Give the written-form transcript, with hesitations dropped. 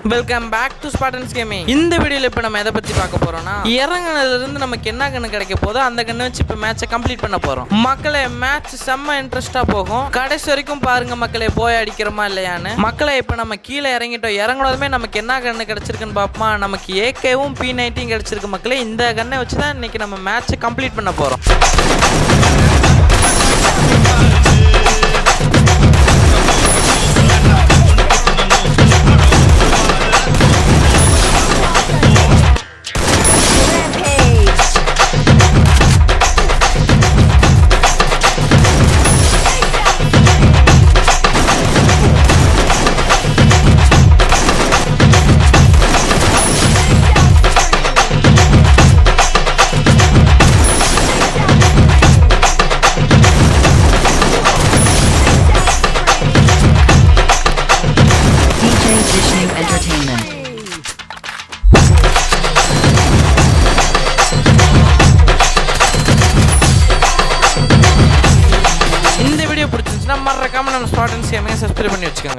Welcome back to Spartans gaming. இந்த வீடியோல இப்போ நம்ம எதை பத்தி பார்க்க போறோம்னா, இறங்குனதுல இருந்து நமக்கு என்ன கண்ணு கிடைக்க போதோ அந்த கண்ணை வச்சு இப்போ மேட்சை கம்ப்ளீட் பண்ண போறோம். மக்களே, மேட்ச் செம்ம இன்ட்ரெஸ்டா போகும். கடைசி வரைக்கும் பாருங்க மக்களே, போய் அடிக்கிறோமா இல்லையான்னு. மக்களே, இப்போ நம்ம கீழே இறங்கிட்டோம். இறங்குனதுமே நமக்கு என்ன கண்ணு கிடைச்சிருக்குன்னு பார்ப்போமா. நமக்கு ஏகேவும் P90 கிடைச்சிருக்கு மக்களே. இந்த கண்ணை வச்சு தான் இன்னைக்கு நம்ம மேட்சை கம்ப்ளீட் பண்ண போறோம். மறக்காம நம்ம ஸ்பார்டன்ஸ் கேமிங்கை சப்ஸ்கிரைப் பண்ணி வச்சுக்கோங்க.